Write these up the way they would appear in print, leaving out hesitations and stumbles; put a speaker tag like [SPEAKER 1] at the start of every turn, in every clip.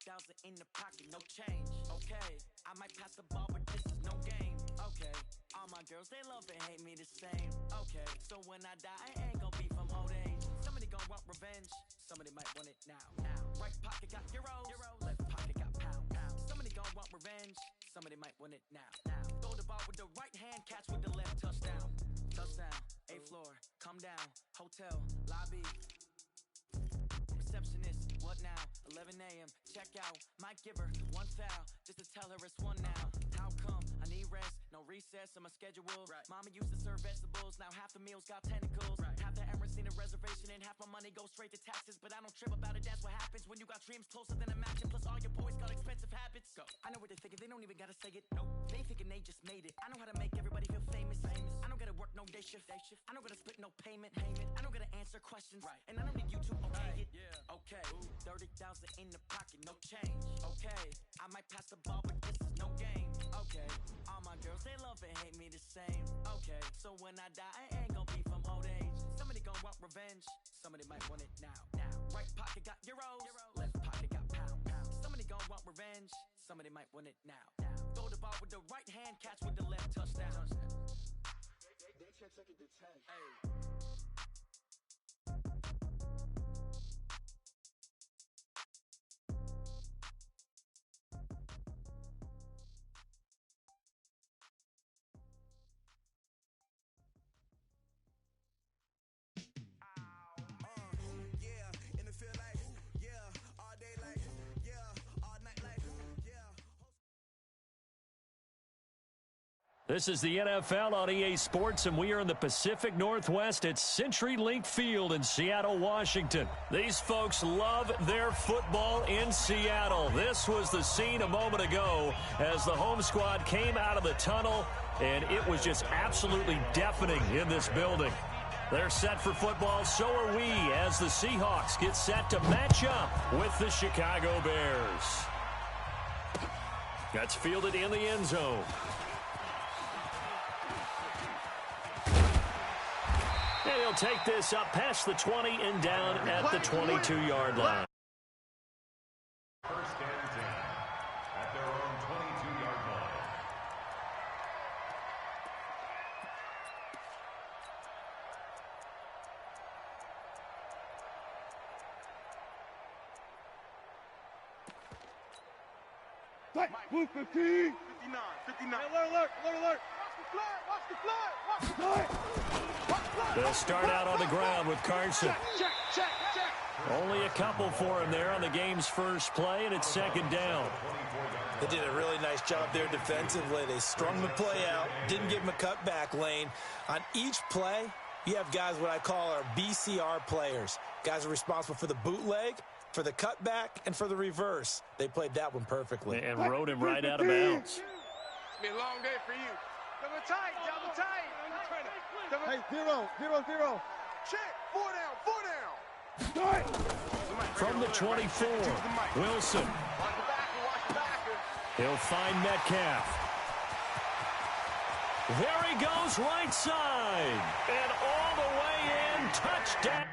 [SPEAKER 1] 30,000 in the pocket, no change. Okay, I might pass the ball, but this is no game. Okay, all my girls, they love and hate me the same. Okay, so when I die, I ain't gonna be from old age. Somebody gon' want revenge, somebody might want it now. Right pocket got euros, left pocket got pound. Somebody gon' want revenge, somebody might want it now. Throw the ball with the right hand, catch with the left, touchdown. Touchdown, 8th floor, come down, hotel, lobby. Receptionist, what now? 11 a.m., check out. Might give her one foul, just to tell her it's one now. How come? I need rest, no recess in my schedule. Right. Mama used to serve vegetables, now half the meals got tentacles. Right. Half the Emirates need a reservation and half my money goes straight to taxes. But I don't trip about it, that's what happens when you got dreams closer than a mansion. Plus all your boys got expensive habits. Go. I know what they're thinking, they don't even gotta say it. Nope. They thinking they just made it. I know how to make everybody feel famous. I don't gotta work no day shift. I don't gotta split no payment. I don't gotta answer questions. Right. And I don't need you to okay it. Yeah. Okay. 30,000 in the pocket, no change. Okay, I might pass the ball, but this is no game. Okay, all my girls, they love and hate me the same. Okay, so when I die, I ain't gonna be from old age. Somebody gon' want revenge, somebody might want it now. Right pocket got euros, left pocket got pound. Somebody gon' want revenge, somebody might want it now. Throw the ball with the right hand, catch with the left, touchdown. They check it to 10. Hey.
[SPEAKER 2] This is the NFL on EA Sports, and we are in the Pacific Northwest at CenturyLink Field in Seattle, Washington. These folks love their football in Seattle. This was the scene a moment ago as the home squad came out of the tunnel, and it was just absolutely deafening in this building. They're set for football, so are we, as the Seahawks get set to match up with the Chicago Bears. That's fielded in the end zone. And he'll take this up past the 20 and down at the 22-yard line.
[SPEAKER 3] First and 10 at their own 22-yard line.
[SPEAKER 4] Move 15. 59. 59. Alert. Watch the flag.
[SPEAKER 2] They'll start out on the ground with Carson.
[SPEAKER 4] Check.
[SPEAKER 2] Only a couple for him there on the game's first play, and it's second down.
[SPEAKER 5] They did a really nice job there defensively. They strung the play out, didn't give him a cutback lane. On each play, you have guys what I call our BCR players. Guys are responsible for the bootleg, for the cutback, and for the reverse. They played that one perfectly.
[SPEAKER 2] And rode him right out of bounds.
[SPEAKER 4] It's been a long day for you. Double tight. Hey, 0. Check. 4 down.
[SPEAKER 2] From the 24, Wilson. He'll find Metcalf. There he goes, right side. And all the way in, touchdown.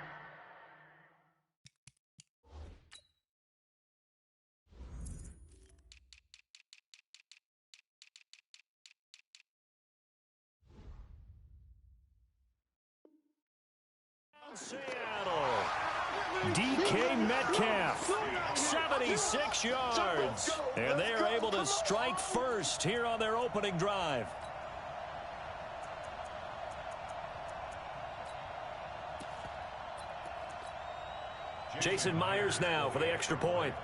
[SPEAKER 2] Seattle. DK Metcalf, 76 yards. And they are able to strike first here on their opening drive. Jason Myers now for the extra point.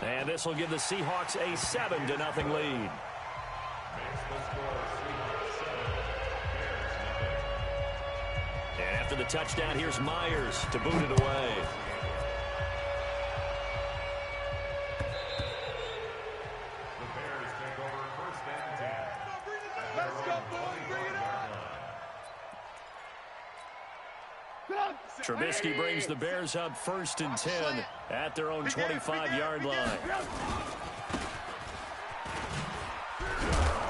[SPEAKER 2] And this will give the Seahawks a 7-0 lead. And after the touchdown, here's Myers to boot it away.
[SPEAKER 3] The Bears take over first and 10.
[SPEAKER 4] Let's go, boys. Bring it up.
[SPEAKER 2] Trubisky brings the Bears up first and 10 at their own 25-yard line.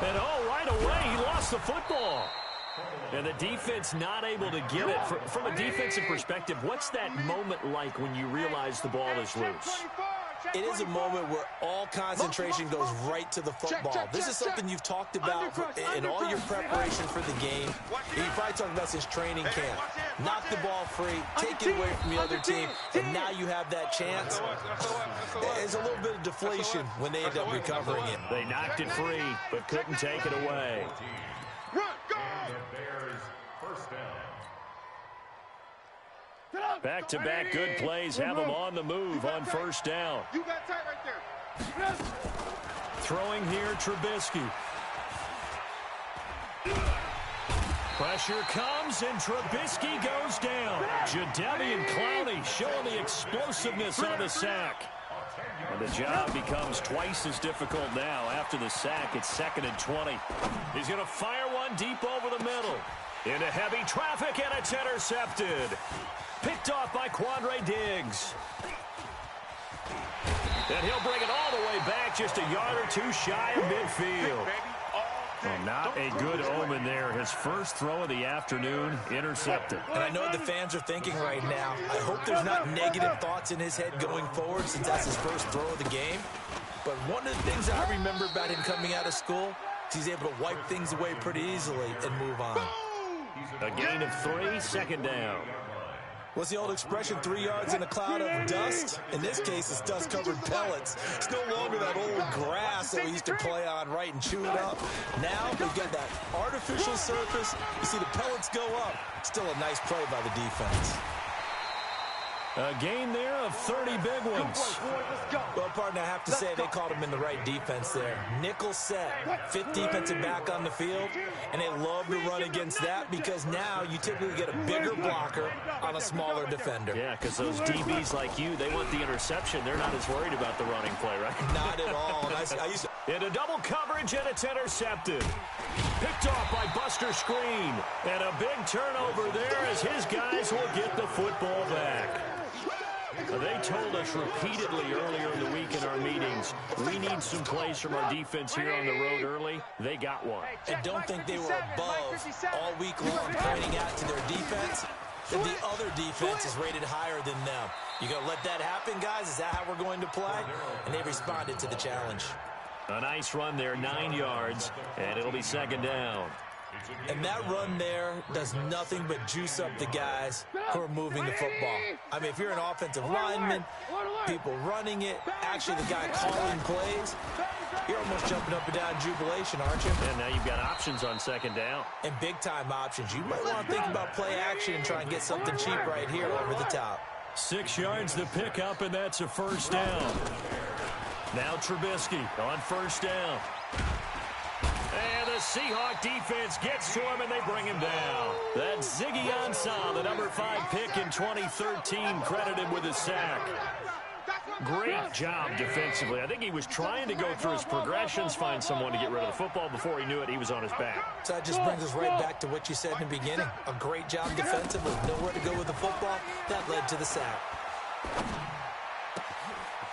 [SPEAKER 2] And right away, he lost the football. And the defense not able to get it. From a defensive perspective, what's that moment like when you realize the ball is loose?
[SPEAKER 5] It is a moment where all concentration goes right to the football. This is something you've talked about in all your preparation for the game. You probably talked about since training camp. Knock the ball free, take it away from the other team, and now you have that chance. There's a little bit of deflation when they end up recovering it.
[SPEAKER 2] They knocked it free, but couldn't take it away. Back-to-back good plays have them on the move on first down.
[SPEAKER 4] You got tight right there.
[SPEAKER 2] Throwing here, Trubisky. Pressure comes, and Trubisky goes down. Jadeveon Clowney showing the explosiveness on the sack. And the job becomes twice as difficult now. After the sack, it's 2nd and 20. He's going to fire one deep over the middle. Into heavy traffic, and it's intercepted. Picked off by Quandre Diggs. And he'll bring it all the way back, just a yard or two shy of midfield. Well, not a good omen there. His first throw of the afternoon, intercepted.
[SPEAKER 5] And I know what the fans are thinking right now. I hope there's not negative thoughts in his head going forward since that's his first throw of the game. But one of the things I remember about him coming out of school is he's able to wipe things away pretty easily and move on.
[SPEAKER 2] A gain of 3, 2nd down.
[SPEAKER 5] What's the old expression, 3 yards in a cloud of dust? In this case, it's dust-covered pellets. It's no longer that old grass that we used to play on, right, and chew it up. Now we've got that artificial surface. You see the pellets go up. Still a nice play by the defense.
[SPEAKER 2] A gain there of 30 big ones.
[SPEAKER 5] Well, partner, I have to say they called him in the right defense there. Nickel set, 5th defensive back on the field, and they love to run against that because now you typically get a bigger blocker on a smaller defender.
[SPEAKER 2] Yeah, because those DBs like you, they want the interception. They're not as worried about the running play, right?
[SPEAKER 5] Not at all. I used to...
[SPEAKER 2] Into double coverage, and it's intercepted. Picked off by Buster Screen. And a big turnover there as his guys will get the football back. They told us repeatedly earlier in the week in our meetings, we need some plays from our defense here on the road early. They got one.
[SPEAKER 5] I don't think they were above all week long pointing out to their defense that the other defense is rated higher than them. You going to let that happen, guys? Is that how we're going to play? And they responded to the challenge.
[SPEAKER 2] A nice run there, 9 yards, and it'll be 2nd down.
[SPEAKER 5] And that run there does nothing but juice up the guys who are moving the football. I mean, if you're an offensive lineman, people running it, actually the guy calling plays, you're almost jumping up and down in jubilation, aren't you?
[SPEAKER 2] And now you've got options on 2nd down.
[SPEAKER 5] And big-time options. You might want to think about play action and try and get something cheap right here over the top.
[SPEAKER 2] 6 yards to pick up, and that's a 1st down. Now Trubisky on 1st down. And the Seahawk defense gets to him, and they bring him down. That's Ziggy Ansah, the number 5 pick in 2013, credited with a sack. Great job defensively. I think he was trying to go through his progressions, find someone to get rid of the football. Before he knew it, he was on his back.
[SPEAKER 5] So that just brings us right back to what you said in the beginning. A great job defensively. Nowhere to go with the football. That led to the sack.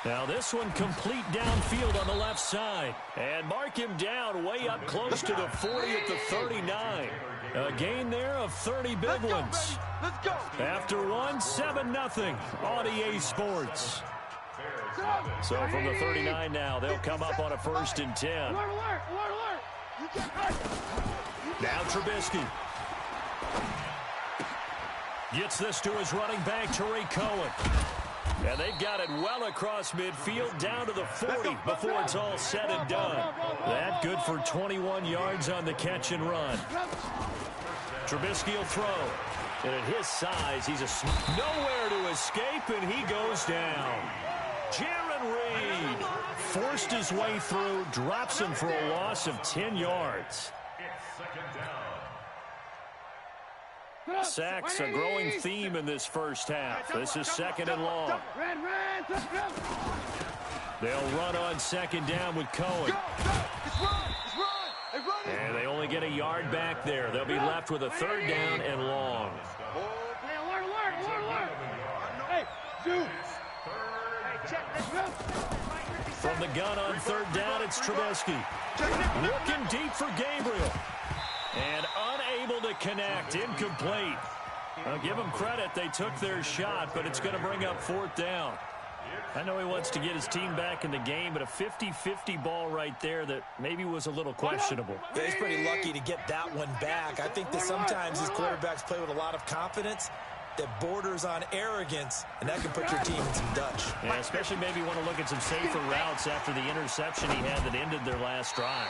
[SPEAKER 2] Now this one complete downfield on the left side. And mark him down way up close to the 40 at the 39. A gain there of 30 big ones. After one, 7-0 on EA Sports. So from the 39 now, they'll come up on a 1st and 10. Now Trubisky. Gets this to his running back, Tariq Cohen. And they've got it well across midfield, down to the 40 before it's all said and done. That good for 21 yards on the catch and run. Trubisky will throw. And at his size, he's nowhere to escape, and he goes down. Jarran Reed forced his way through, drops him for a loss of 10 yards. Sacks, a growing theme in this first half. This is 2nd and long. They'll run on 2nd down with Cohen. And they only get a yard back there. They'll be left with a 3rd down and long. From the gun on 3rd down, it's Trubisky. Looking deep for Gabriel. And unable to connect. Incomplete. I'll give them credit. They took their shot, but it's going to bring up 4th down. I know he wants to get his team back in the game, but a 50-50 ball right there that maybe was a little questionable.
[SPEAKER 5] Yeah, he's pretty lucky to get that one back. I think that sometimes these quarterbacks play with a lot of confidence that borders on arrogance, and that can put your team in some Dutch.
[SPEAKER 2] Yeah, especially maybe want to look at some safer routes after the interception he had that ended their last drive.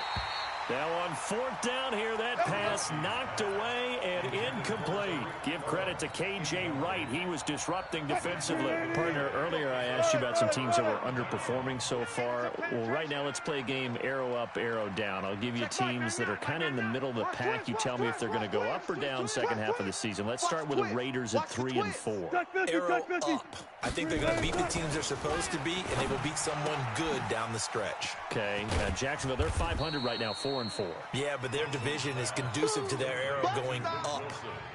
[SPEAKER 2] Now on 4th down here, that pass knocked away and incomplete. Give credit to K.J. Wright. He was disrupting defensively. Partner, earlier I asked you about some teams that were underperforming so far. Well, right now let's play a game arrow up, arrow down. I'll give you teams that are kind of in the middle of the pack. You tell me if they're going to go up or down second half of the season. Let's start with the Raiders at 3-4.
[SPEAKER 5] Arrow up. I think they're going to beat the teams they're supposed to beat, and they will beat someone good down the stretch.
[SPEAKER 2] Okay, Jacksonville, they're 500 right now, 4-4.
[SPEAKER 5] Yeah, but their division is conducive to their arrow going up.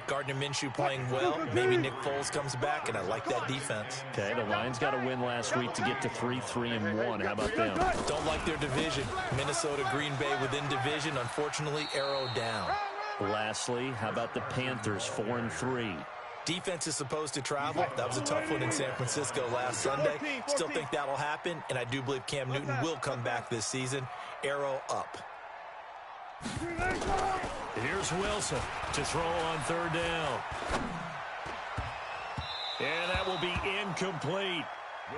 [SPEAKER 5] Gardner Minshew playing well. Maybe Nick Foles comes back, and I like that defense.
[SPEAKER 2] Okay, the Lions got a win last week to get to 3-3-1. How about them?
[SPEAKER 5] Don't like their division. Minnesota, Green Bay within division. Unfortunately, arrow down.
[SPEAKER 2] Lastly, how about the Panthers, 4-3?
[SPEAKER 5] Defense is supposed to travel. That was a tough one in San Francisco last Sunday. Still think that'll happen, and I do believe Cam Newton will come back this season. Arrow up.
[SPEAKER 2] Here's Wilson to throw on 3rd down. And that will be incomplete.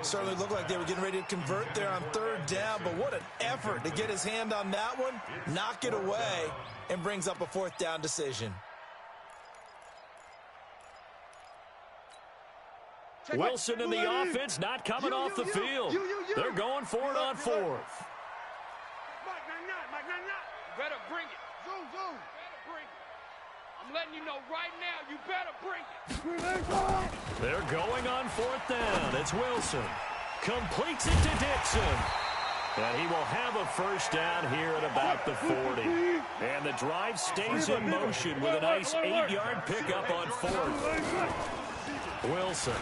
[SPEAKER 5] Certainly looked like they were getting ready to convert there on 3rd down, but what an effort to get his hand on that one, knock it away, and brings up a 4th down decision.
[SPEAKER 2] Wilson in the offense not coming off the field. They're going for it on 4th.
[SPEAKER 4] Better bring it. Zoom. Better bring it. I'm letting you know right now, you better bring it.
[SPEAKER 2] They're going on 4th down. It's Wilson. Completes it to Dixon. And he will have a 1st down here at about the 40. And the drive stays in motion with a nice 8-yard pickup on 4th. Wilson.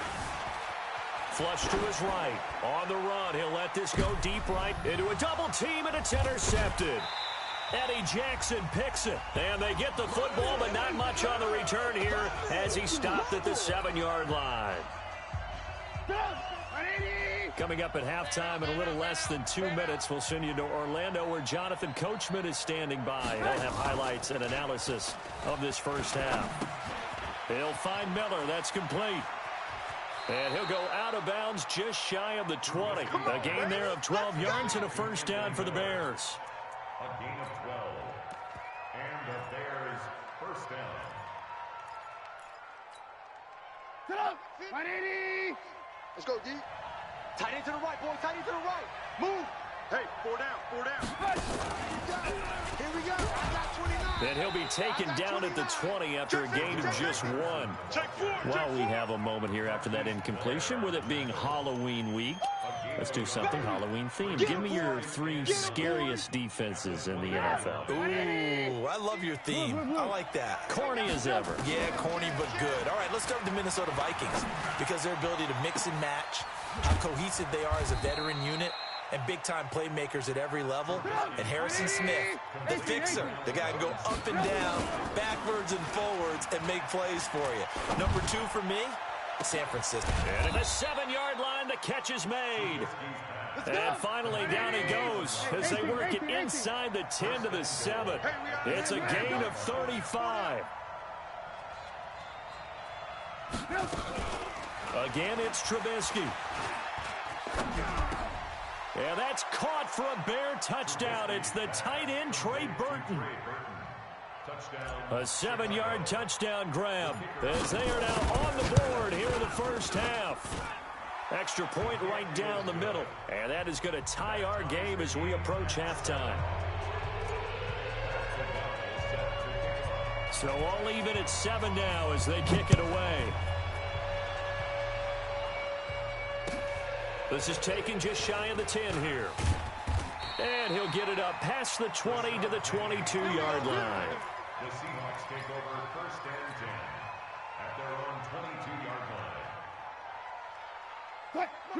[SPEAKER 2] Flush to his right. On the run, he'll let this go deep right into a double team, and it's intercepted. Eddie Jackson picks it, and they get the football, but not much on the return here as he stopped at the 7-yard line. Coming up at halftime in a little less than 2 minutes, we'll send you to Orlando where Jonathan Coachman is standing by. He'll have highlights and analysis of this first half. He'll find Miller. That's complete. And he'll go out of bounds just shy of the 20. A gain there of 12 yards and a 1st down for the Bears.
[SPEAKER 3] A gain of 12. And the Bears 1st down.
[SPEAKER 4] Sit up. 180. Let's go, D. Tight end to the right, boy. Tight end to the right. Move. Hey, 4 down. Here we go. I got 29.
[SPEAKER 2] And he'll be taken down at the 20 after a gain of just 1. While we have a moment here after that incompletion, with it being Halloween week, let's do something Halloween themed. Give me your 3 scariest defenses in the NFL.
[SPEAKER 5] Ooh, I love your theme. I like that.
[SPEAKER 2] Corny as ever.
[SPEAKER 5] Yeah, corny but good. All right, let's start with the Minnesota Vikings because their ability to mix and match, how cohesive they are as a veteran unit, and big-time playmakers at every level. And Harrison Smith, the fixer, the guy can go up and down, backwards and forwards, and make plays for you. Number 2 for me, San Francisco.
[SPEAKER 2] And at the 7-yard line, the catch is made. And finally, down he goes as they work it inside the 10 to the 7. It's a gain of 35. Again, it's Trubisky. And that's caught for a Bear touchdown. It's the tight end, Trey Burton. A 7-yard touchdown grab as they are now on the board here in the first half. Extra point right down the middle. And that is going to tie our game as we approach halftime. So all even at 7 now as they kick it away. This is taken just shy of the 10 here. And he'll get it up past the 20 to the 22-yard line.
[SPEAKER 3] The Seahawks take over 1st and 10 at their own 22-yard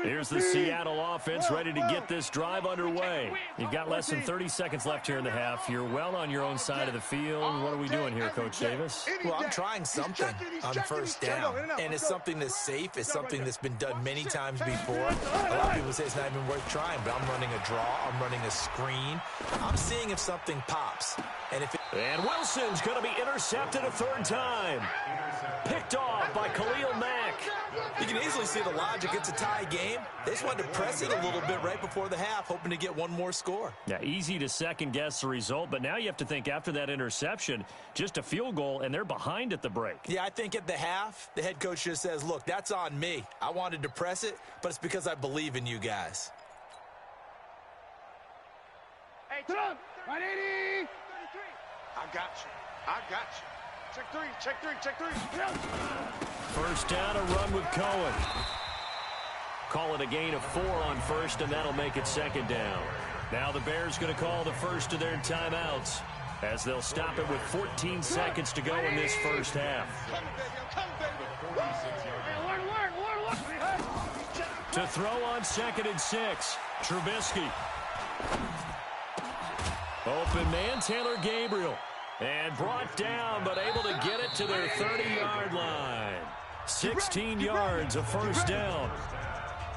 [SPEAKER 2] Here's the Seattle offense ready to get this drive underway. You've got less than 30 seconds left here in the half. You're well on your own side of the field. What are we doing here, Coach Davis?
[SPEAKER 5] Well, I'm trying something on first down, and it's something that's safe. It's something that's been done many times before. A lot of people say it's not even worth trying, but I'm running a draw. I'm running a screen. I'm seeing if something pops.
[SPEAKER 2] And Wilson's going to be intercepted a third time. Picked off by Khalil Mack.
[SPEAKER 5] You can easily see the logic. It's a tie game. They just wanted to press it a little bit right before the half, hoping to get one more score.
[SPEAKER 2] Yeah, easy to second-guess the result, but now you have to think after that interception, just a field goal, and they're behind at the break.
[SPEAKER 5] Yeah, I think at the half, the head coach just says, look, that's on me. I wanted to press it, but it's because I believe in you guys.
[SPEAKER 4] Hey, 180. I got you. I got you. Check three, check three, check three.
[SPEAKER 2] First down, a run with Cohen. Call it a gain of 4 on first, and that'll make it second down. Now the Bears going to call the first of their timeouts as they'll stop it with 14 seconds to go in this first half. To throw on 2nd and 6, Trubisky. Open man, Taylor Gabriel. And brought down, but able to get it to their 30-yard line. 16 yards, a first down.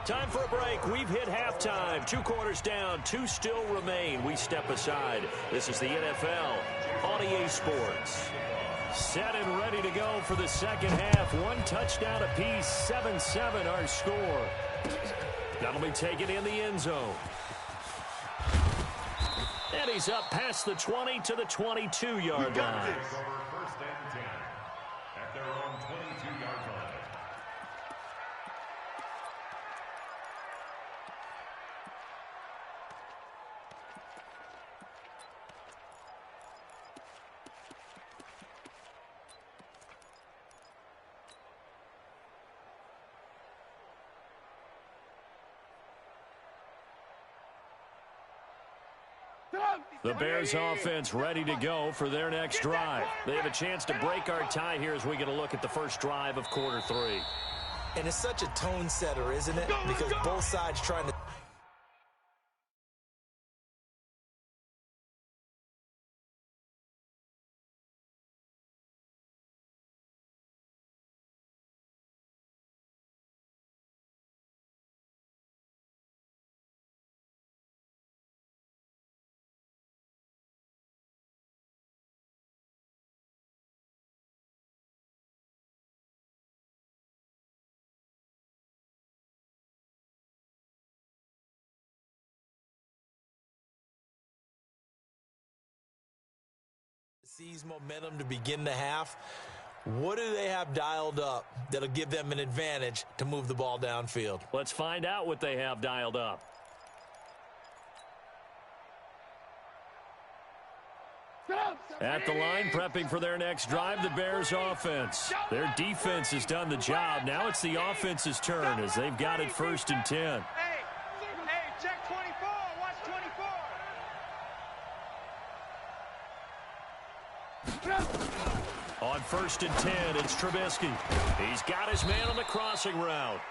[SPEAKER 2] Time for a break. We've hit halftime. 2 quarters down, 2 still remain. We step aside. This is the NFL on EA Sports. Set and ready to go for the second half. 1 touchdown apiece, 7-7 our score. That'll be taken in the end zone. And he's up past the 20 to the 22-yard line.
[SPEAKER 3] First and 10 at their own 22-yard line.
[SPEAKER 2] The Bears offense ready to go for their next drive. They have a chance to break our tie here as we get a look at the first drive of quarter 3.
[SPEAKER 5] And it's such a tone setter, isn't it? Because both sides trying to... Sees momentum to begin the half. What do they have dialed up that'll give them an advantage to move the ball downfield?
[SPEAKER 2] Let's find out what they have dialed up. At the line, prepping for their next drive, the Bears offense. Their defense has done the job. Now it's the offense's turn as they've got it 1st and 10.
[SPEAKER 4] Hey, check 24. Watch 24.
[SPEAKER 2] On 1st and 10, it's Trubisky. He's got his man on the crossing route.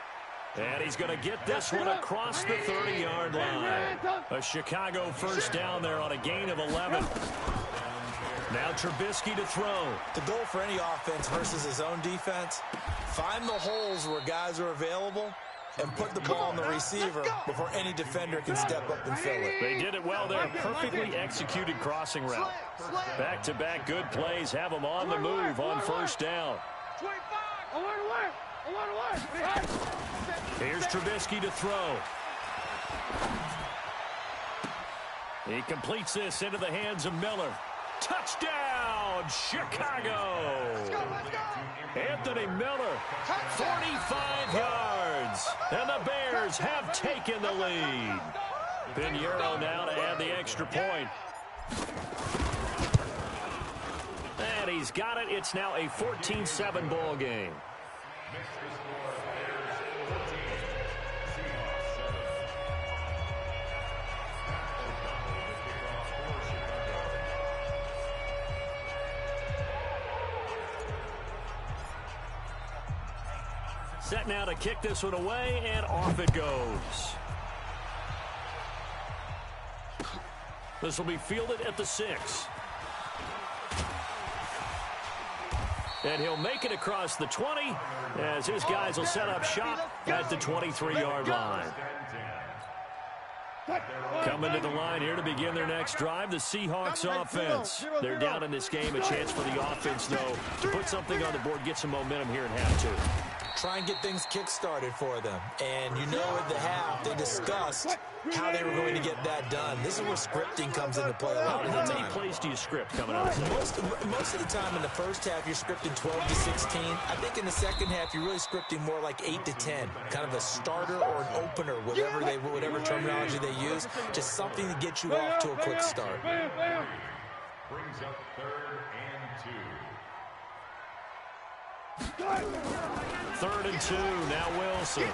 [SPEAKER 2] And he's going to get this one across the 30-yard line. A Chicago first down there on a gain of 11. Now Trubisky to throw.
[SPEAKER 5] The goal for any offense versus his own defense, find the holes where guys are available and put the ball on the receiver before any defender can step up and fill it.
[SPEAKER 2] They did it well there. Perfectly executed crossing route. Back-to-back good plays have them on the move on first down. Here's Trubisky to throw. He completes this into the hands of Miller. Touchdown, Chicago! Anthony Miller, 45 yards, and the Bears have taken the lead. Pinheiro now to add the extra point. And he's got it. It's now a 14-7 ball game. Set now to kick this one away, and off it goes. This will be fielded at the 6. And he'll make it across the 20 as his guys will set up shop at the 23-yard line. Coming to the line here to begin their next drive, the Seahawks offense. They're down in this game. A chance for the offense, though, to put something on the board, get some momentum here in half 2.
[SPEAKER 5] Try and get things kick-started for them. And you know at the half, they discussed how they were going to get that done. This is where scripting comes into play a lot of the time.
[SPEAKER 2] How many plays do you script coming out of the second?
[SPEAKER 5] Most of the time in the first half, you're scripting 12 to 16. I think in the second half, you're really scripting more like 8 to 10. Kind of a starter or an opener, whatever terminology they use. Just something to get you off to a quick start.
[SPEAKER 3] Brings up 3rd and 2.
[SPEAKER 2] 3rd and 2, now Wilson.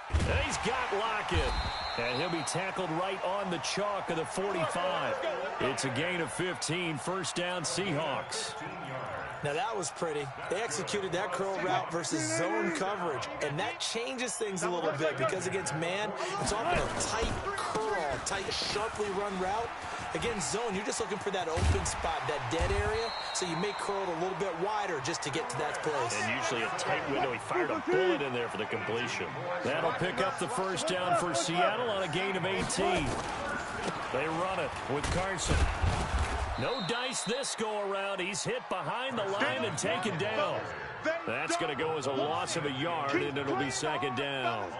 [SPEAKER 2] And he's got Lockett. And he'll be tackled right on the chalk of the 45. It's a gain of 15, first down Seahawks.
[SPEAKER 5] Now that was pretty. They executed that curl route versus zone coverage, and that changes things a little bit because against man, it's often a tight curl, tight, sharply run route. Against zone, you're just looking for that open spot, that dead area, so you may curl it a little bit wider just to get to that place.
[SPEAKER 2] And usually a tight window. He fired a bullet in there for the completion. That'll pick up the first down for Seattle on a gain of 18. They run it with Carson. No dice this go-around. He's hit behind the line and taken down. That's going to go as a loss of a yard, and it'll be second down.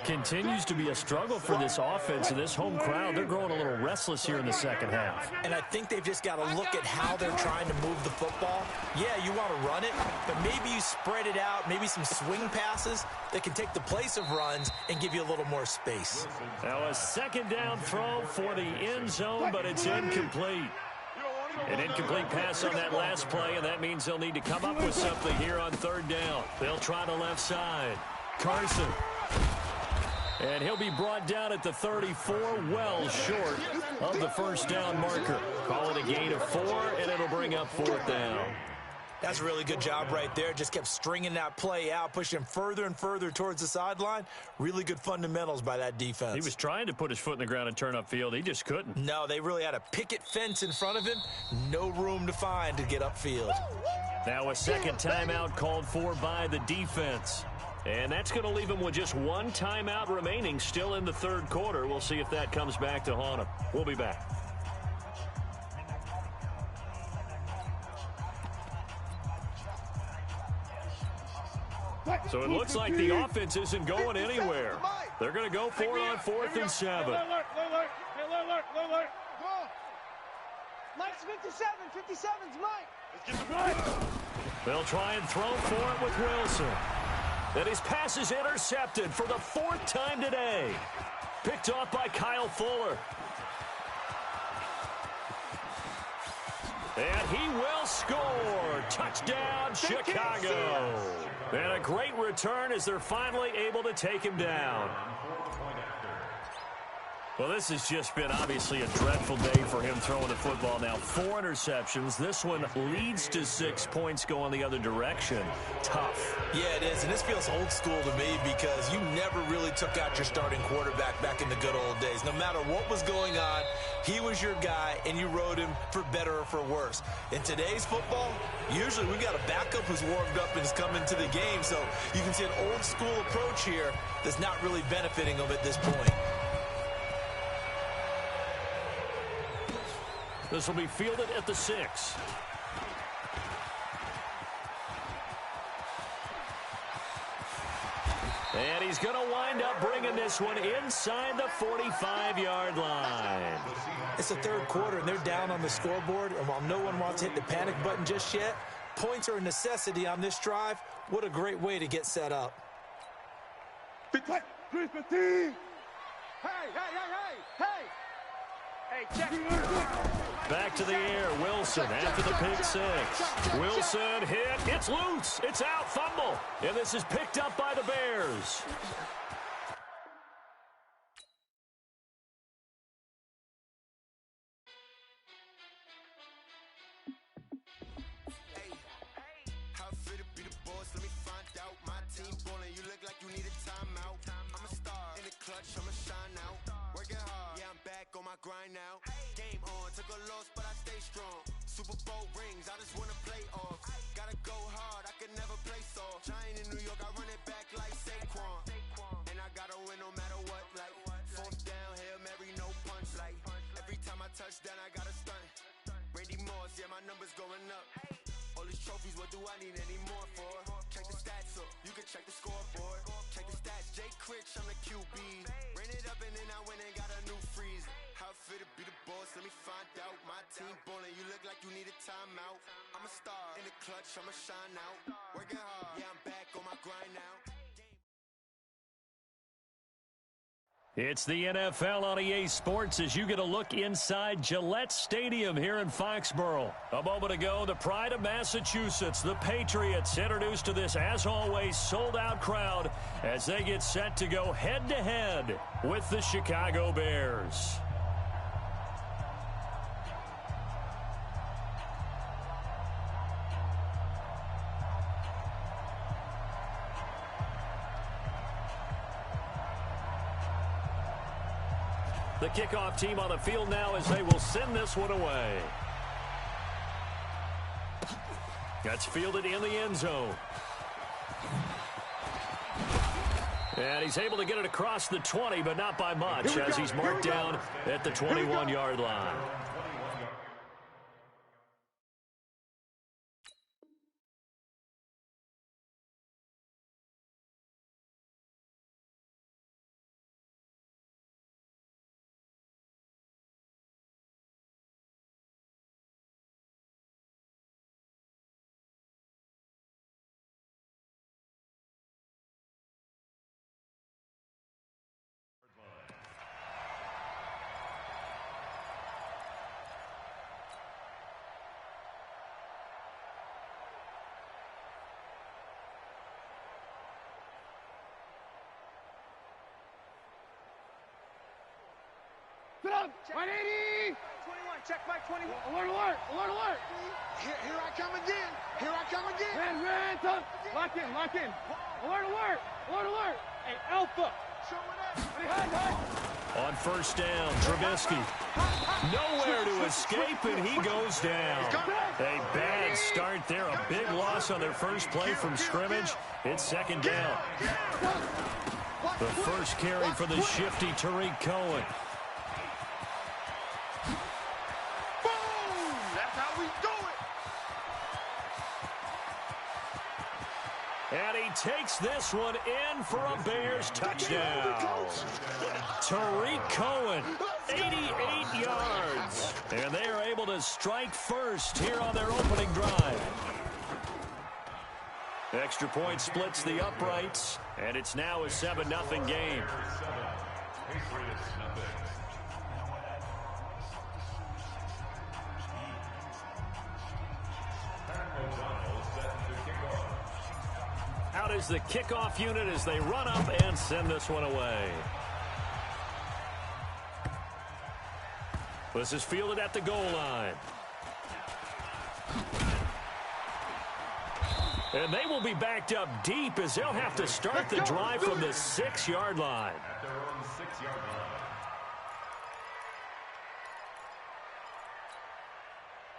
[SPEAKER 2] Continues to be a struggle for this offense and this home crowd. They're growing a little restless here in the second half.
[SPEAKER 5] And I think they've just got to look at how they're trying to move the football. Yeah, you want to run it, but maybe you spread it out, maybe some swing passes that can take the place of runs and give you a little more space.
[SPEAKER 2] Now a second down throw for the end zone, but it's incomplete. An incomplete pass on that last play, and that means they'll need to come up with something here on 3rd down. They'll try the left side. Carson. And he'll be brought down at the 34, well short of the first down marker. Call it a gain of 4, and it'll bring up 4th down.
[SPEAKER 5] That's a really good job right there. Just kept stringing that play out, pushing him further and further towards the sideline. Really good fundamentals by that defense.
[SPEAKER 2] He was trying to put his foot in the ground and turn upfield. He just couldn't.
[SPEAKER 5] No, they really had a picket fence in front of him. No room to find to get upfield.
[SPEAKER 2] Now a second timeout called for by the defense. And that's going to leave him with just one timeout remaining still in the 3rd quarter. We'll see if that comes back to haunt him. We'll be back. So it looks like the offense isn't going anywhere. They're going to go for it on 4th and 7.
[SPEAKER 4] Mike's 57. 57's Mike.
[SPEAKER 2] They'll try and throw for it with Wilson. And his pass is intercepted for the 4th time today. Picked off by Kyle Fuller. And he will score. Touchdown, Chicago. And a great return as they're finally able to take him down. Well, this has just been obviously a dreadful day for him throwing the football. Now 4 interceptions. This one leads to 6 points going the other direction. Tough.
[SPEAKER 5] Yeah, it is. And this feels old school to me because you never really took out your starting quarterback back in the good old days. No matter what was going on, he was your guy, and you rode him for better or for worse. In today's football, usually we got a backup who's warmed up and is coming to the game. So you can see an old school approach here that's not really benefiting them at this point.
[SPEAKER 2] This will be fielded at the 6. And he's going to wind up bringing this one inside the 45-yard line.
[SPEAKER 5] It's the 3rd quarter, and they're down on the scoreboard. And while no one wants to hit the panic button just yet, points are a necessity on this drive. What a great way to get set up.
[SPEAKER 4] Hey, check.
[SPEAKER 2] Back to the air, Wilson after the pick 6. Wilson hit, it's loose, it's out, fumble. And this is picked up by the Bears.
[SPEAKER 6] out. My team ballin', you look like you need a timeout. I'm a star in the clutch, I'ma shine out. Working hard, yeah, I'm back on my grind now. Game on, took a loss, but I stay strong. Super Bowl rings, I just wanna play off. Gotta go hard, I can never play soft. Giant in New York, I run it back like Saquon. And I gotta win no matter what, like fourth down, Hail Mary, no punch, like every time I touch down, I gotta stunt. Randy Moss, yeah, my numbers going up. All these trophies, what do I need any more for? Check the stats up, you can check the scoreboard. Check the stats, Jay Critch, I'm the QB. Ran it up and then I went and got a new freeze. How it feel to be the boss, let me find out. My team ballin', you look like you need a timeout. I'm a star in the clutch, I'ma shine out. Working hard, yeah, I'm back on my grind now.
[SPEAKER 2] It's the NFL on EA Sports as you get a look inside Gillette Stadium here in Foxborough. A moment ago, the pride of Massachusetts, the Patriots, introduced to this, as always, sold-out crowd as they get set to go head-to-head with the Chicago Bears. The kickoff team on the field now as they will send this one away. That's fielded in the end zone. And he's able to get it across the 20, but not by much as he's marked down at the 21-yard line.
[SPEAKER 4] Sit up! 180!
[SPEAKER 7] 21, check my 21.
[SPEAKER 4] Alert, alert, alert, alert! Here I come again! Here I come again! Ran, tough! Lock in, lock in! Alert, alert! Alert, alert! Hey, Alpha! Show it up!
[SPEAKER 2] On first down, Trubisky. Nowhere to escape, and he goes down. A bad start there. A big loss on their first play from scrimmage. It's second down. The first carry for the shifty Tariq Cohen.
[SPEAKER 4] Boom! That's how we do it!
[SPEAKER 2] And he takes this one in for a Bears touchdown. Tariq Cohen, 88 yards. And they are able to strike first here on their opening drive. Extra point splits the uprights, and it's now a 7-0 game. Out is the kickoff unit as they run up and send this one away. This is fielded at the goal line. And they will be backed up deep as they'll have to start the drive from the 6-yard line.
[SPEAKER 3] At their own 6-yard line.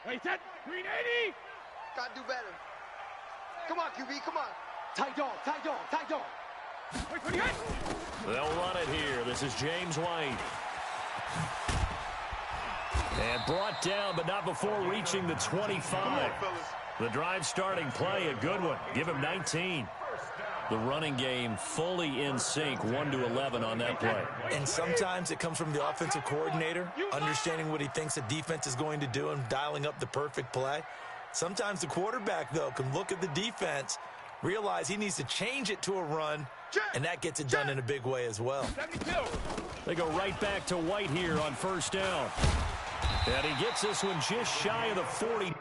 [SPEAKER 4] Wait, set! 380!
[SPEAKER 7] Gotta do better. Come on, QB, come on.
[SPEAKER 4] Tight dog, tight dog, tight dog! Wait for the hit!
[SPEAKER 2] They'll run it here. This is James White. And brought down, but not before reaching the 25. The drive starting play, a good one. Give him 19. The running game fully in sync, 1-11 on that play.
[SPEAKER 5] And sometimes it comes from the offensive coordinator, understanding what he thinks the defense is going to do and dialing up the perfect play. Sometimes the quarterback, though, can look at the defense, realize he needs to change it to a run, and that gets it done in a big way as well.
[SPEAKER 2] They go right back to White here on first down. And he gets this one just shy of the 40.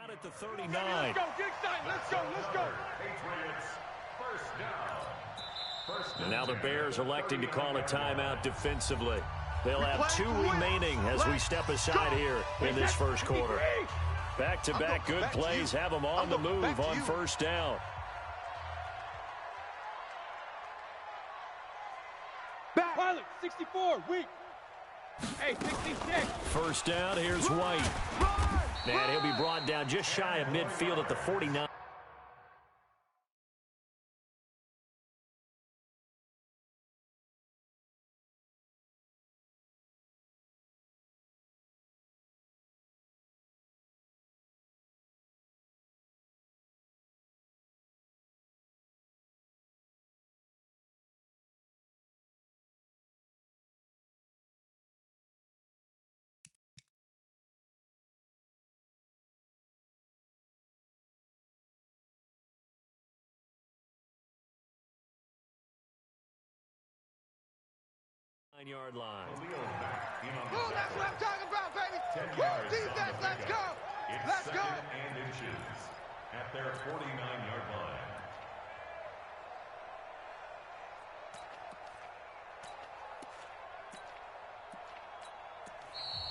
[SPEAKER 2] Out at the 39.
[SPEAKER 4] Let's go, get excited. Let's go, let's go.
[SPEAKER 3] Patriots, first down.
[SPEAKER 2] And now the Bears electing to call a timeout defensively. They'll have 2 remaining as we step aside here in this first quarter. Back-to-back good plays have them on the move on first down.
[SPEAKER 4] Back. Pilot, 64, weak. Hey, 66.
[SPEAKER 2] First down, here's White. And he'll be brought down just shy of midfield at the 49. Yard line.
[SPEAKER 7] Oh, that's what I'm talking about, baby. Woo, defense, let's go. Let's go.
[SPEAKER 3] And inches at their 49-yard line.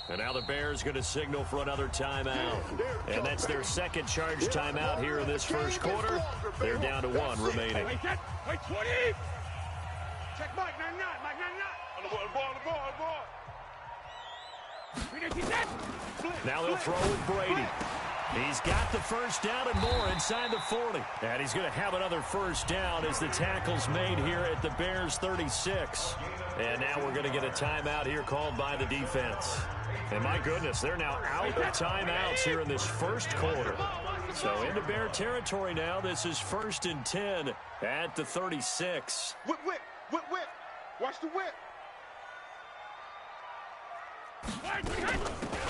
[SPEAKER 2] And now the Bears going to signal for another timeout. And that's their second charge timeout here in this first quarter. They're down to 1 remaining.
[SPEAKER 4] Wait, 20. Check Mike 99, Mike 99. On the ball.
[SPEAKER 2] Now they'll throw with Brady. He's got the first down and more inside the 40. And he's going to have another first down as the tackle's made here at the Bears 36. And now we're going to get a timeout here called by the defense. And my goodness, they're now out of timeouts here in this first quarter. So into Bear territory now. This is 1st and 10 at the 36.
[SPEAKER 4] Whip. Watch the whip.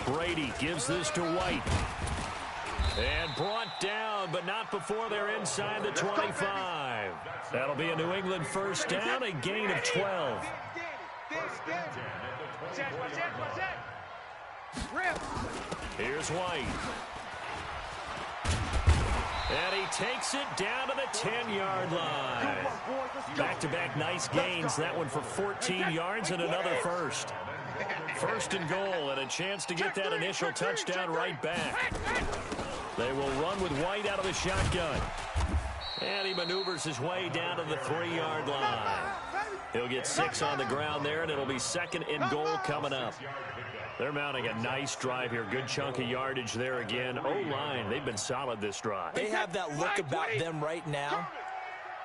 [SPEAKER 2] Brady gives this to White. And brought down, but not before they're inside the 25. That'll be a New England first down, a gain of 12. Here's White. And he takes it down to the 10-yard line. Back-to-back nice gains. That one for 14 yards and another first. First and goal and a chance to get that initial touchdown right back. They will run with White out of the shotgun. And he maneuvers his way down to the 3-yard line. He'll get 6 on the ground there, and it'll be 2nd and goal coming up. They're mounting a nice drive here. Good chunk of yardage there again. O-line, they've been solid this drive.
[SPEAKER 5] They have that look about them right now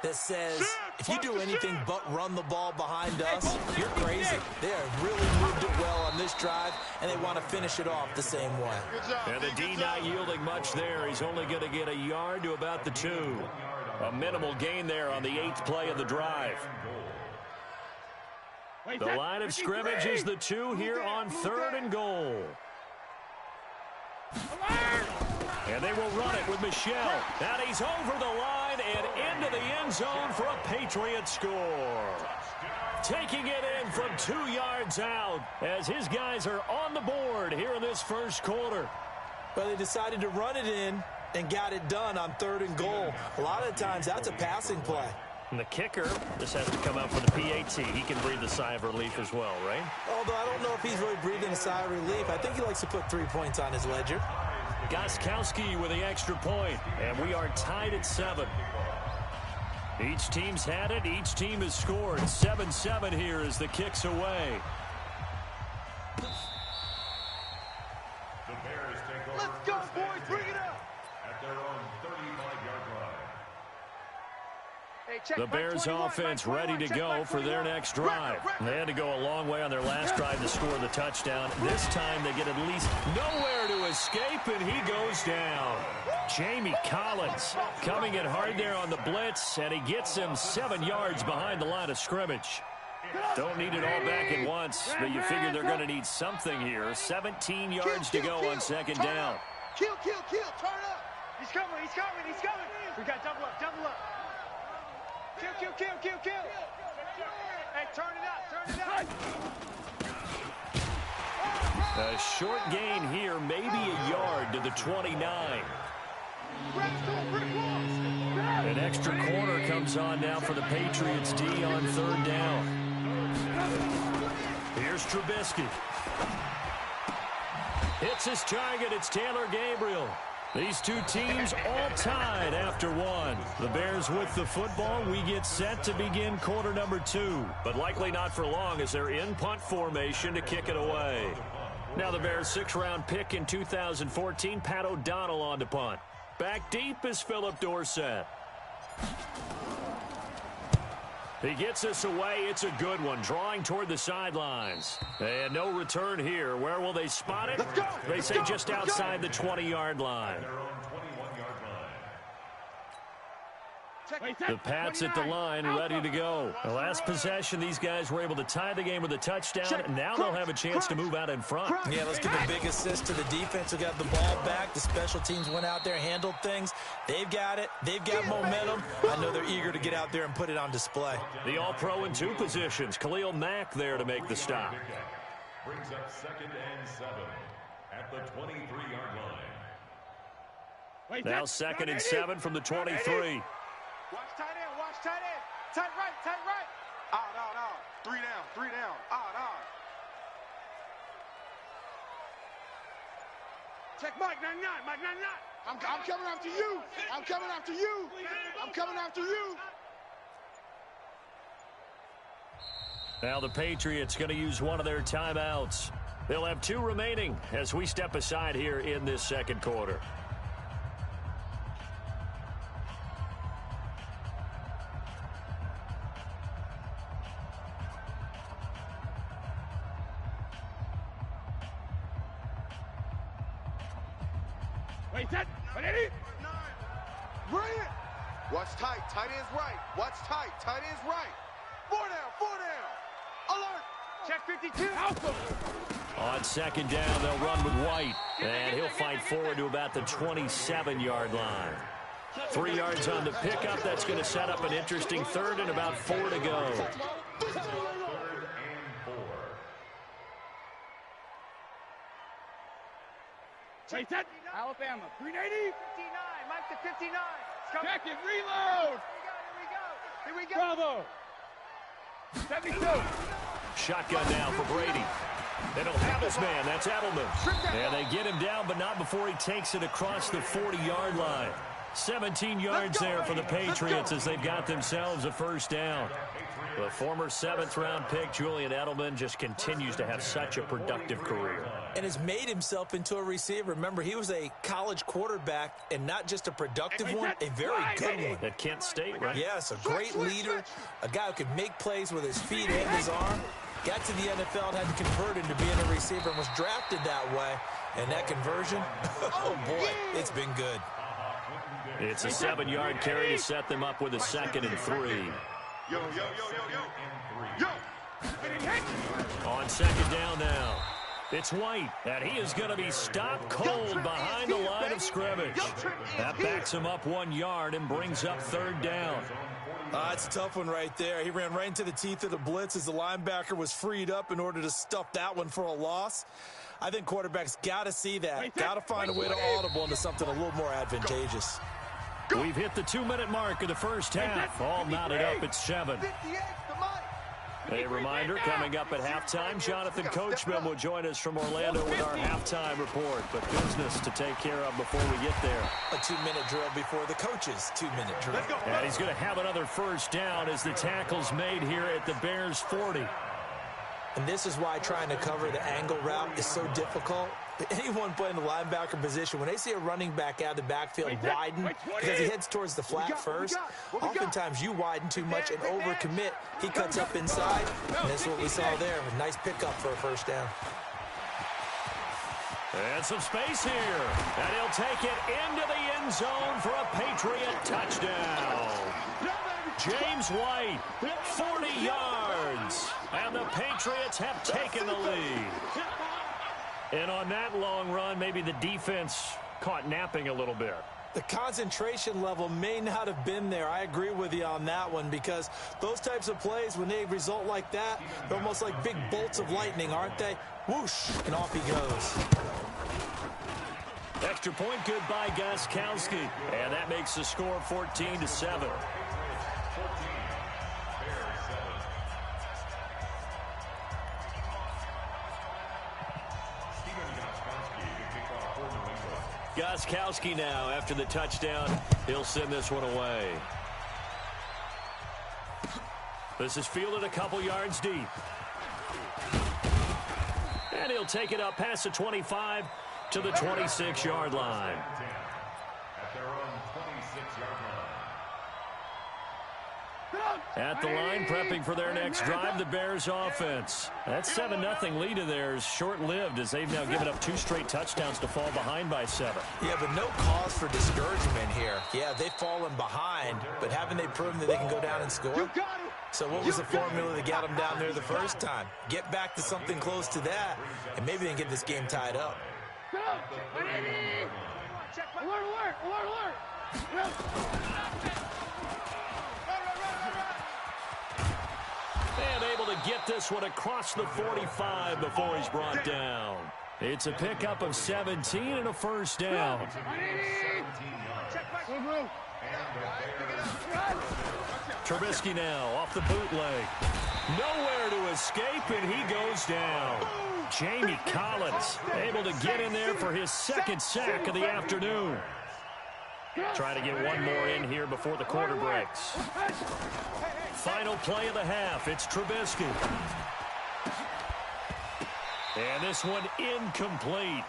[SPEAKER 5] that says, if you do anything but run the ball behind us, you're crazy. They have really moved it well on this drive, and they want to finish it off the same way.
[SPEAKER 2] And the D not yielding much there. He's only going to get a yard to about the 2. A minimal gain there on the 8th play of the drive. The line of scrimmage is the 2 here on 3rd and goal. And they will run it with Michel. And he's over the line and into the end zone for a Patriot score. Taking it in from 2 yards out as his guys are on the board here in this first quarter.
[SPEAKER 5] But they decided to run it in and got it done on 3rd and goal. A lot of times that's a passing play.
[SPEAKER 2] And the kicker, this has to come out for the PAT. He can breathe a sigh of relief as well, right?
[SPEAKER 5] Although I don't know if he's really breathing a sigh of relief. I think he likes to put 3 points on his ledger.
[SPEAKER 2] Gostkowski with the extra point, and we are tied at 7. Each team's had it. Each team has scored. 7-7 here as the kick's away.
[SPEAKER 3] The Bears take over.
[SPEAKER 7] Let's go, boys. Bring it up.
[SPEAKER 3] At their own 35-yard line.
[SPEAKER 2] The Bears offense ready to go for their next drive. They had to go a long way on their last drive to score the touchdown. This time they get at least nowhere to escape, and he goes down. Jamie Collins coming in hard there on the blitz, and he gets him 7 yards behind the line of scrimmage. Don't need it all back at once, but you figure they're going to need something here. 17 yards to go on 2nd down.
[SPEAKER 7] Kill, turn up.
[SPEAKER 4] He's coming. We got double up. Kill. Hey, turn it up.
[SPEAKER 2] A short gain here, maybe a yard to the 29. An extra corner comes on now for the Patriots D on 3rd down. Here's Trubisky. Hits his target. It's Taylor Gabriel. These two teams all tied after one. The Bears with the football. We get set to begin quarter number 2. But likely not for long as they're in punt formation to kick it away. Now the Bears' 6th-round pick in 2014, Pat O'Donnell on to punt. Back deep is Philip Dorsett. He gets us away. It's a good one, drawing toward the sidelines. And no return here. Where will they spot it? They say just outside the 20-yard line. The Pats at the line, ready to go. The last possession, these guys were able to tie the game with a touchdown, and now they'll have a chance to move out in front.
[SPEAKER 5] Yeah, let's give a big assist to the defense who got the ball back. The special teams went out there, handled things. They've got it. They've got momentum. I know they're eager to get out there and put it on display.
[SPEAKER 2] The All-Pro in 2 positions. Khalil Mack there to make the stop.
[SPEAKER 3] Brings up 2nd and 7 at the 23-yard line.
[SPEAKER 2] Now 2nd and 7 from the 23.
[SPEAKER 4] Watch tight end, watch tight end. Tight right, tight right. Out, out, out. 3 down, 3 down. Out, out. Check Mike 99, Mike 99. I'm coming after you. I'm coming after you. I'm coming after you.
[SPEAKER 2] Now the Patriots going to use one of their timeouts. They'll have 2 remaining as we step aside here in this 2nd quarter.
[SPEAKER 4] Bring it. Watch tight. Tight end's right. Watch tight. Tight end's right. 4 down. 4 down. Alert. Check 52.
[SPEAKER 2] On 2nd down, they'll run with White. And he'll fight forward to about the 27-yard line. 3 yards on the pickup. That's going to set up an interesting 3rd and about 4 to go.
[SPEAKER 3] 3rd and 4.
[SPEAKER 4] Alabama. 380. 59. Mike to 59. Check it. Reload. Here we go. Bravo. 72.
[SPEAKER 2] Shotgun now for Brady. They don't have his man. That's Edelman. And they get him down, but not before he takes it across the 40-yard line. 17 yards there for the Patriots as they've got themselves a 1st down. The former 7th-round pick, Julian Edelman, just continues to have such a productive career.
[SPEAKER 5] And has made himself into a receiver. Remember, he was a college quarterback, and not just a productive one, a very good one.
[SPEAKER 2] At Kent State, right?
[SPEAKER 5] Yes, a great leader, a guy who could make plays with his feet and his arm. Got to the NFL and had to convert into being a receiver and was drafted that way. And that conversion, oh boy, it's been good.
[SPEAKER 2] It's a 7-yard carry to set them up with a 2nd and 3.
[SPEAKER 4] Yo, yo, yo, yo, yo. Yo.
[SPEAKER 2] On 2nd down now. It's White, and he is going to be stopped cold behind the line of scrimmage. That backs him up 1 yard and brings up 3rd down.
[SPEAKER 5] It's a tough one right there. He ran right into the teeth of the blitz as the linebacker was freed up in order to stuff that one for a loss. I think quarterbacks got to see that. Got to find a way to audible into something a little more advantageous.
[SPEAKER 2] We've hit the 2-minute mark of the 1st half. All knotted up at 7. A reminder, coming up at halftime, Jonathan Coachman will join us from Orlando with our halftime report. But business to take care of before we get there.
[SPEAKER 5] A 2-minute drill before the coach's 2-minute drill.
[SPEAKER 2] And he's going to have another 1st down as the tackle's made here at the Bears' 40.
[SPEAKER 5] And this is why trying to cover the angle route is so difficult. Anyone playing the linebacker position, when they see a running back out of the backfield widen because he heads towards the flat first, oftentimes you widen too much and overcommit. He cuts up inside, and that's what we saw there. A nice pickup for a 1st down.
[SPEAKER 2] And some space here. And he'll take it into the end zone for a Patriot touchdown. James White, 40 yards. And the Patriots have taken the lead. And on that long run, maybe the defense caught napping a little bit.
[SPEAKER 5] The concentration level may not have been there. I agree with you on that one, because those types of plays, when they result like that, they're almost like big bolts of lightning, aren't they? Whoosh, and off he goes.
[SPEAKER 2] Extra point good by Gostkowski. And that makes the score 14-7. Gostkowski now after the touchdown. He'll send this one away. This is fielded a couple yards deep. And he'll take it up past the 25 to the 26-yard line.
[SPEAKER 3] At their own 26-yard line.
[SPEAKER 2] At the line, prepping for their next drive, the Bears offense. That 7-0 lead of theirs short-lived, as they've now given up 2 straight touchdowns to fall behind by 7.
[SPEAKER 5] Yeah, but no cause for discouragement here. Yeah, they've fallen behind, but haven't they proven that they can go down and score? So what was the formula that got them down there the first time? Get back to something close to that, and maybe they can get this game tied up.
[SPEAKER 2] And able to get this one across the 45 before he's brought down. It's a pickup of 17 and a first down. Trubisky now off the bootleg. Nowhere to escape, and he goes down. Jamie Collins able to get in there for his second sack of the afternoon. Try to get one more in here before the quarter breaks. Final play of the half. It's Trubisky. And this one incomplete.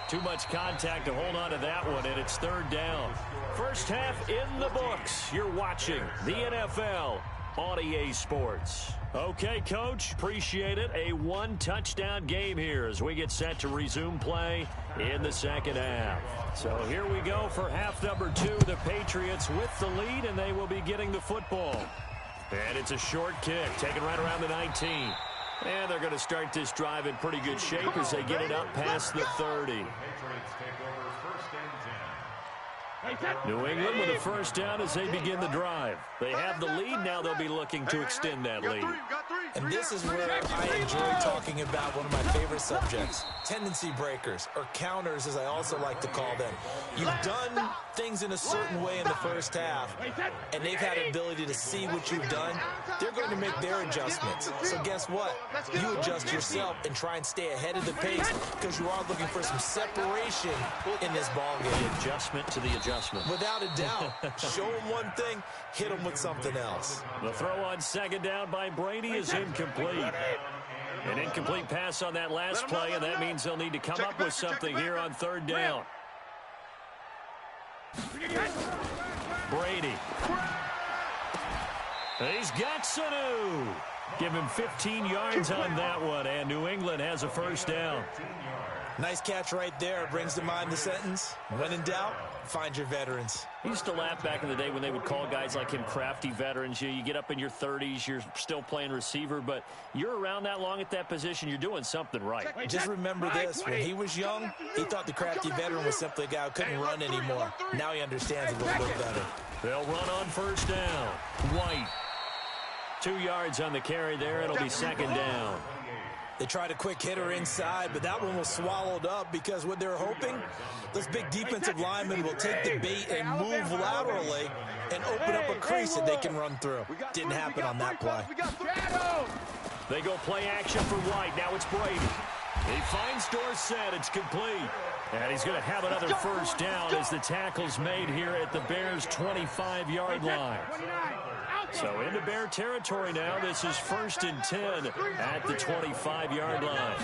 [SPEAKER 2] Too much contact to hold on to that one, and it's third down. First half in the books. You're watching the NFL on EA Sports. Okay, Coach, appreciate it. A one-touchdown game here as we get set to resume play in the second half. So here we go for half number 2. The Patriots with the lead, and they will be getting the football. And it's a short kick, taken right around the 19. And they're going to start this drive in pretty good shape as they get it up past the 30. New England with a first down as they begin the drive. They have the lead. Now they'll be looking to extend that lead.
[SPEAKER 5] And this is where I enjoy talking about one of my favorite subjects, tendency breakers, or counters as I also like to call them. You've done things in a certain way in the first half, and they've had an ability to see what you've done. They're going to make their adjustments. So guess what? You adjust yourself and try and stay ahead of the pace, because you are looking for some separation in this ball game.
[SPEAKER 2] The adjustment to the adjustment.
[SPEAKER 5] Without a doubt. Show them one thing, hit them with something else.
[SPEAKER 2] The throw on second down by Brady is incomplete. An incomplete pass on that last play, and that means they'll need to come up with something here on third down. Brady. He's got Sanu. Give him 15 yards on that one, and New England has a first down.
[SPEAKER 5] Nice catch right there. Brings to mind the sentence, when in doubt, find your veterans.
[SPEAKER 2] I used to laugh back in the day when they would call guys like him crafty veterans. You get up in your 30s, you're still playing receiver, but you're around that long at that position, you're doing something right.
[SPEAKER 5] Just remember this, when he was young, he thought the crafty veteran was simply a guy who couldn't run anymore. Now he understands a little bit better.
[SPEAKER 2] They'll run on first down. White. 2 yards on the carry there. It'll be second down.
[SPEAKER 5] They tried a quick hitter inside, but that one was swallowed up because what they're hoping, those big defensive linemen will take the bait and move laterally and open up a crease that they can run through. Didn't happen on that play.
[SPEAKER 2] They go play action for White. Now it's Brady. He finds Dorsett. It's complete. And he's going to have another first down as the tackle's made here at the Bears' 25-yard line. So into Bear territory now. This is 1st and 10 at the 25-yard line.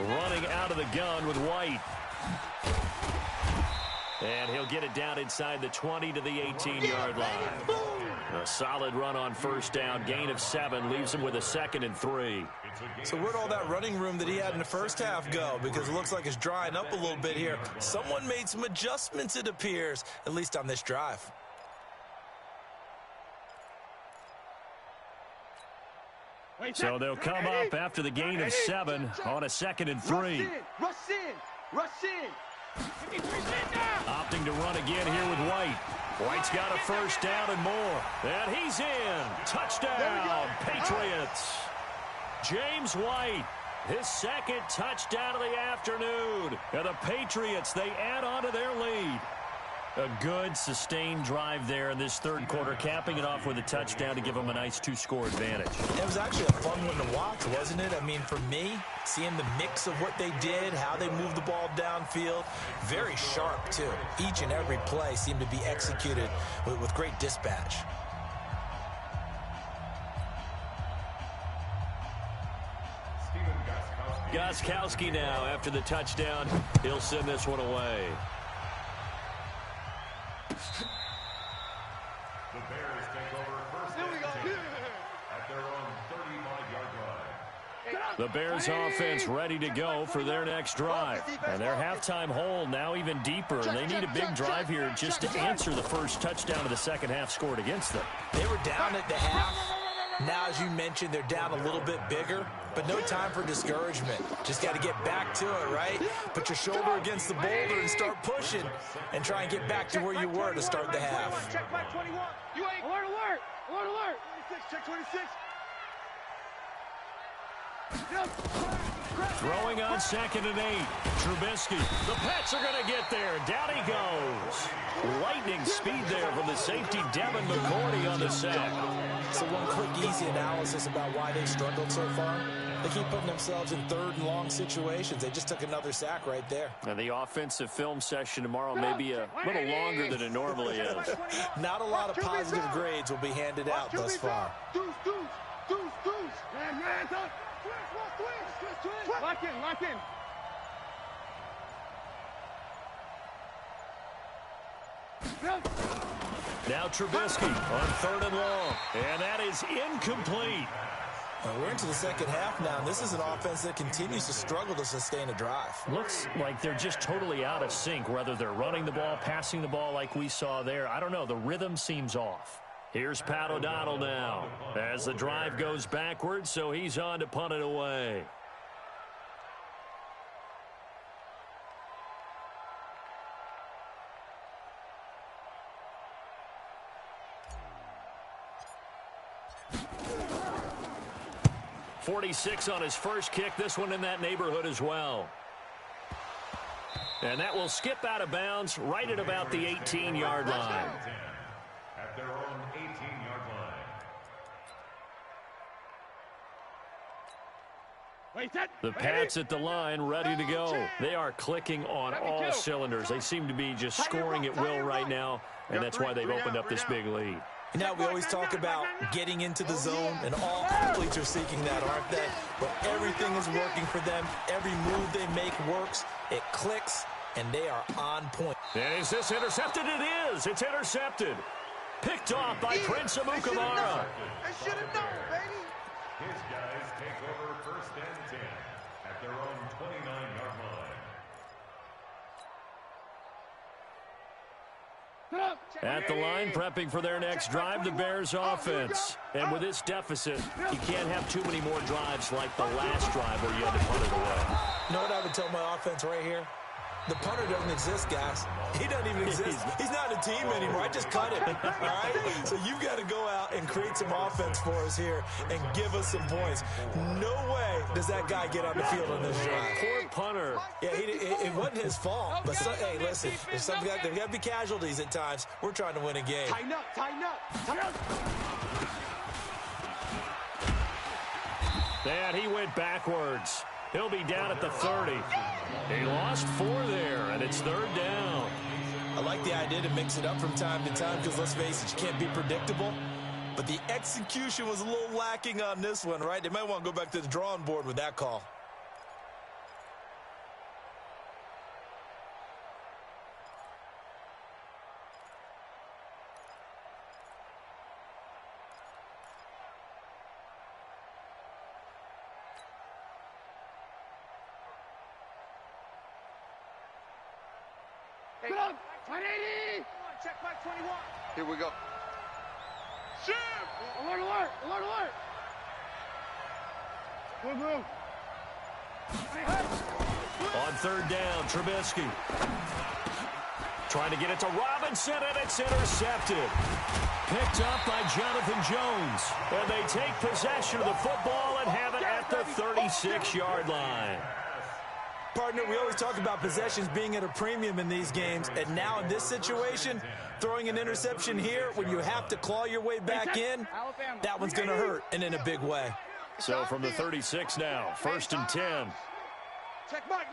[SPEAKER 2] Running out of the gun with White. And he'll get it down inside the 20 to the 18-yard line. A solid run on first down. Gain of 7 leaves him with a 2nd and 3.
[SPEAKER 5] So where'd all that running room that he had in the first half go? Because it looks like it's drying up a little bit here. Someone made some adjustments, it appears, at least on this drive.
[SPEAKER 2] So they'll come up after the gain of 7 on a 2nd and 3.
[SPEAKER 4] Rush in.
[SPEAKER 2] Opting looking to run again here with White. White's got a first down and more. And he's in. Touchdown, Patriots. James White, his second touchdown of the afternoon. And the Patriots, they add on to their lead. A good, sustained drive there in this third quarter, capping it off with a touchdown to give them a nice 2-score advantage.
[SPEAKER 5] It was actually a fun one to watch, wasn't it? I mean, for me, seeing the mix of what they did, how they moved the ball downfield, very sharp, too. Each and every play seemed to be executed with great dispatch.
[SPEAKER 2] Gostkowski now after the touchdown. He'll send this one away.
[SPEAKER 3] The Bears take over first and 10 at their own 35-yard line.
[SPEAKER 2] The Bears offense ready to go for their next drive. And their halftime hole now even deeper. And they need a big drive here just to answer the first touchdown of the second half scored against them.
[SPEAKER 5] They were down at the half. Now, as you mentioned, they're down a little bit bigger, but no time for discouragement. Just got to get back to it, right? Put your shoulder against the boulder and start pushing and try and get back to where you were to start the half.
[SPEAKER 4] Check back 21. You ain't. Alert, alert. Alert, alert. 26, check 26.
[SPEAKER 2] Throwing on 2nd and 8. Trubisky. The Pats are going to get there. Down he goes. Lightning speed there from the safety, Devin McCourty on the sack.
[SPEAKER 5] So one quick, easy analysis about why they struggled so far. They keep putting themselves in third and long situations. They just took another sack right there.
[SPEAKER 2] And the offensive film session tomorrow may be a little longer than it normally is.
[SPEAKER 5] Not a lot of positive grades will be handed out thus far.
[SPEAKER 4] Deuce. Man, up. Twist. Lock in.
[SPEAKER 2] Now Trubisky on 3rd and long. And that is incomplete.
[SPEAKER 5] We're into the second half now, and this is an offense that continues to struggle to sustain a drive.
[SPEAKER 2] Looks like they're just totally out of sync, whether they're running the ball, passing the ball like we saw there. I don't know. The rhythm seems off. Here's Pat O'Donnell now as the drive goes backwards, so he's on to punt it away. .46 on his first kick. This one in that neighborhood as well. And that will skip out of bounds right at about the 18-yard line.
[SPEAKER 3] At their own 18-yard line.
[SPEAKER 2] The Pats at the line ready to go. They are clicking on all cylinders. They seem to be just scoring at will right now, and that's why they've opened up this big lead.
[SPEAKER 5] You know, we always talk about getting into the zone, and all athletes are seeking that, aren't they? But everything is working for them. Every move they make works. It clicks, and they are on point.
[SPEAKER 2] And is this intercepted? It is. It's intercepted. Picked off by Prince Amukamara.
[SPEAKER 4] They should have known, baby.
[SPEAKER 3] His guys take over first and 10 at their own 29-yard line.
[SPEAKER 2] At the line, prepping for their next drive, the Bears offense. And with this deficit, you can't have too many more drives like the last drive where you had to punt it away.
[SPEAKER 5] You know what I would tell my offense right here? The punter doesn't exist, guys. He doesn't even exist. He's not a team anymore. I just cut him, all right? So you've got to go out and create some offense for us here and give us some points. No way does that guy get on the field on this drive.
[SPEAKER 2] Poor punter.
[SPEAKER 5] Yeah, it wasn't his fault. But, hey, listen, there's got to be casualties at times. We're trying to win a game.
[SPEAKER 4] Tighten up.
[SPEAKER 2] And he went backwards. He'll be down at the 30. He lost 4 there, and it's 3rd down.
[SPEAKER 5] I like the idea to mix it up from time to time because, let's face it, you can't be predictable. But the execution was a little lacking on this one, right? They might want to go back to the drawing board with that call.
[SPEAKER 4] Get up! 180! Check back 21. Here we go. Shoot! Alert! Move.
[SPEAKER 2] On 3rd down, Trubisky. Trying to get it to Robinson, and it's intercepted. Picked up by Jonathan Jones. And they take possession of the football and have it at the 36-yard line.
[SPEAKER 5] Partner, we always talk about possessions being at a premium in these games, and now in this situation, throwing an interception here when you have to claw your way back in, that one's going to hurt, and in a big way.
[SPEAKER 2] So from the 36 now, 1st and 10.
[SPEAKER 7] Check Mike,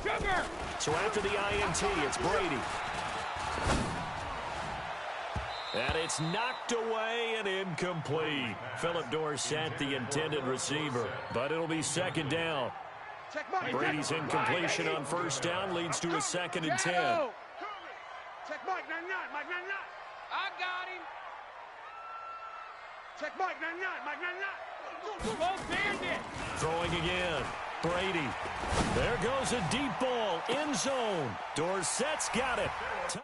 [SPEAKER 7] Sugar!
[SPEAKER 2] So after the INT, it's Brady. And it's knocked away and incomplete. Philip Dorsett, the intended receiver, but it'll be 2nd down. Brady's incompletion on 1st down leads to a 2nd and 10.
[SPEAKER 7] Check Mike, Mike, I got him. Check Mike,
[SPEAKER 2] Throwing again. Brady. There goes a deep ball. End zone. Dorsett's got it.